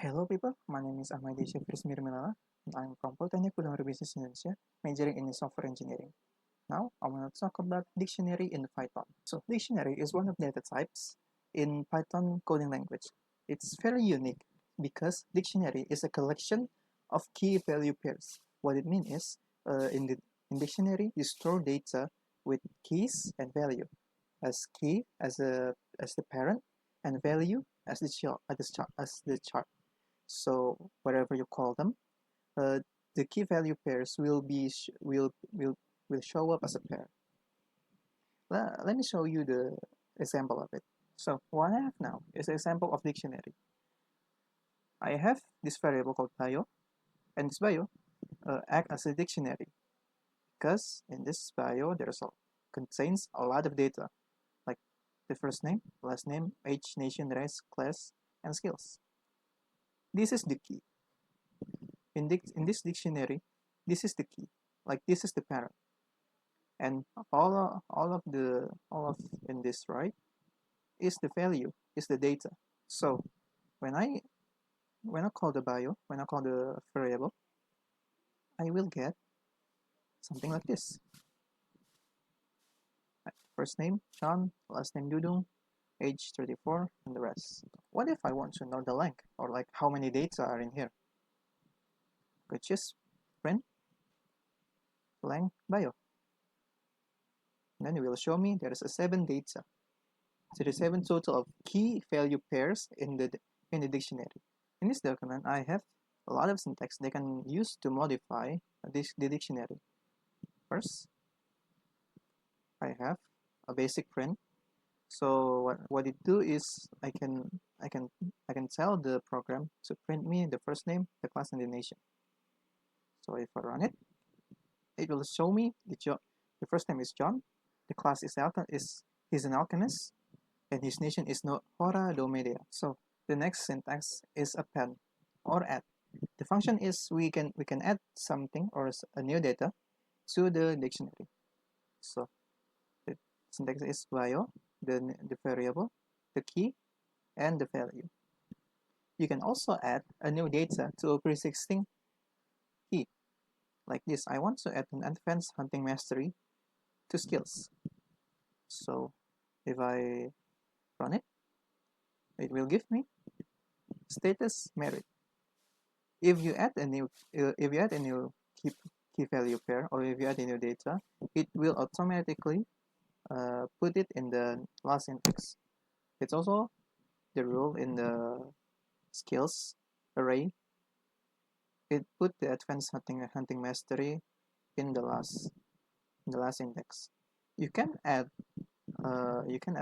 Hello people, my name is Ahmadi Syafris Mirmilala, and I'm from Polytechnic Culinary Business Indonesia, majoring in software engineering. Now, I want to talk about dictionary in Python. So, dictionary is one of the data types in Python coding language. It's very unique because dictionary is a collection of key value pairs. What it means is, in dictionary, you store data with keys and value, as key as the parent, and value as the child. So whatever you call them, uh, the key value pairs will show up as a pair. Let me show you the example of it. So what I have now is an example of dictionary. I have this variable called bio, and this bio act as a dictionary because in this bio contains a lot of data like the first name, last name, age, nation, race, class, and skills. This is the key. In this dictionary, this is the key. Like this is the parent, and all of in this right is the value, is the data. So when I when I call the bio, when I call the variable, I will get something like this. First name John, last name Dudung, age 34, and the rest. What if I want to know the length or like how many data are in here? Could just print blank bio. And then it will show me there is a 7 data. So there's 7 total of key value pairs in the dictionary. In this document, I have a lot of syntax they can use to modify the dictionary. First, I have a basic print. So what it do is I can tell the program to print me the first name, the class, and the nation. So if I run it, it will show me the first name is John, the class is he's an alchemist, and his nation is no Hora do Media. So the next syntax is append or add. The function is we can add something or a new data to the dictionary. So the syntax is bio, the variable, the key, and the value. You can also add a new data to a pre-existing key. Like this, I want to add an advanced hunting mastery to skills. So if I run it, it will give me status merit. If you add a new key value pair, or if you add a new data, it will automatically put it in the last index. It's also the rule in the skills array. It put the advanced hunting mastery in the last index. You can add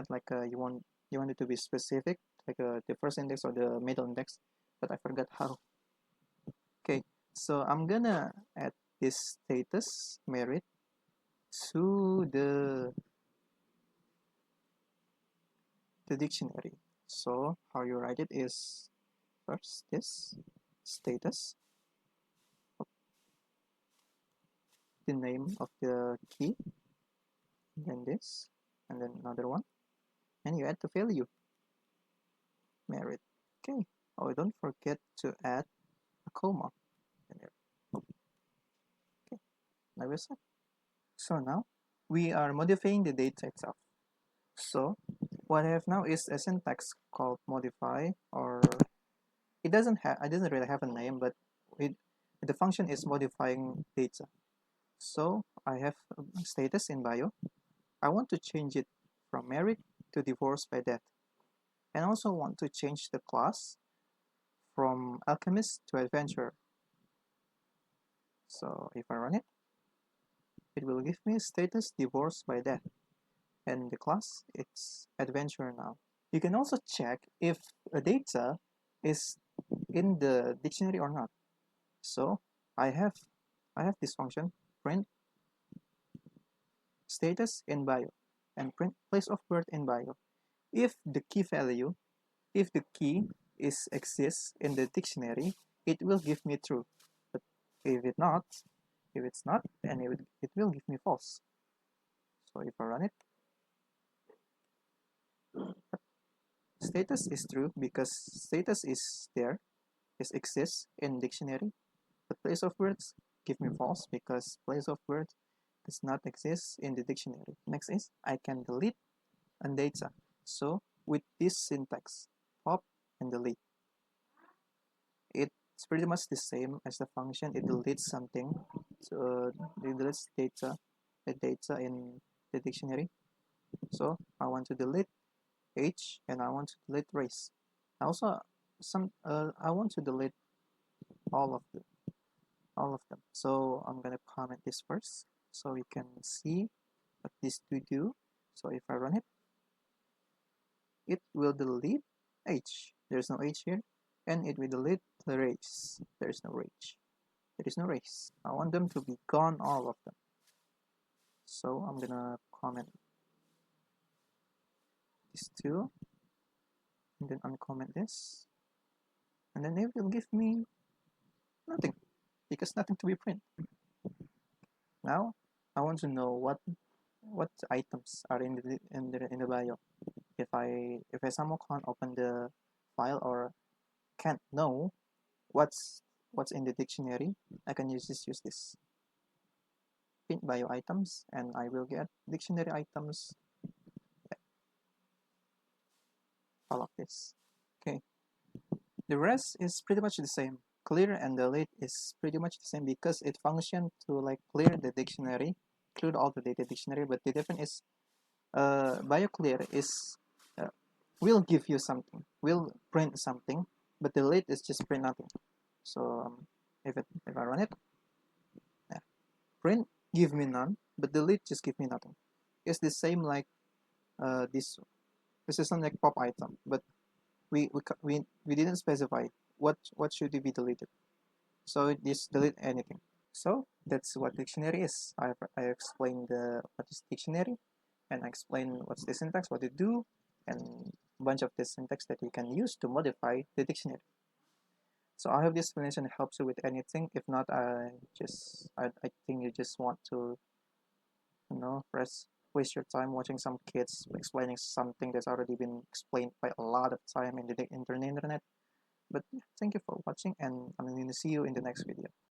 like you want it to be specific, like the first index or the middle index, but I forgot how. Okay, so I'm gonna add this status merit to the dictionary. So how you write it is first this status, the name of the key, then this, and then another one, and you add the value merit. Okay. Oh, don't forget to add a comma in there. Okay, now we're set. So now we are modifying the data itself. So what I have now is a syntax called modify, or it doesn't really have a name, but it the function is modifying data. So I have status in bio. I want to change it from married to divorced by death, and also want to change the class from alchemist to adventurer. So if I run it, it will give me status divorced by death, and the class it's adventurer now. You can also check if a data is in the dictionary or not. So I have this function print status in bio and print place of birth in bio. If the key value, if the key is exists in the dictionary, it will give me true. But if it's not, then it will give me false. So if I run it, status is true because status is there, is exists in dictionary, but place of words give me false because place of words does not exist in the dictionary. Next is I can delete and data. So with this syntax, pop and delete, it's pretty much the same as the function. It deletes something, so it deletes the data in the dictionary. So I want to delete age and I want to delete race. Also, I want to delete all of them. So I'm gonna comment this first, so we can see what this to do. So if I run it, it will delete age. There's no age here, and it will delete the race. There's no race. There is no race. I want them to be gone, all of them. So I'm gonna comment these two, and then uncomment this, and then it will give me nothing because nothing to be print. Now I want to know what items are in the bio. If I somehow can't open the file or can't know what's in the dictionary, I can use this print bio items, and I will get dictionary items, all of this. Okay, the rest is pretty much the same. Clear and delete is pretty much the same because it functions to like clear the dictionary, include all the data dictionary, but the difference is bio clear is will give you something, will print something, but delete is just print nothing. So if I run it, yeah, print give me none, but delete just give me nothing. It's the same like this. This is not like pop item, but we didn't specify what should be deleted. So it just delete anything. So that's what dictionary is. I explained what is dictionary, and I explain what's the syntax, what it do, and a bunch of the syntax that you can use to modify the dictionary. So I hope this explanation helps you with anything. If not, I think you just want to waste your time watching some kids explaining something that's already been explained by a lot of time in the internet. But yeah, thank you for watching, and I'm going to see you in the next video.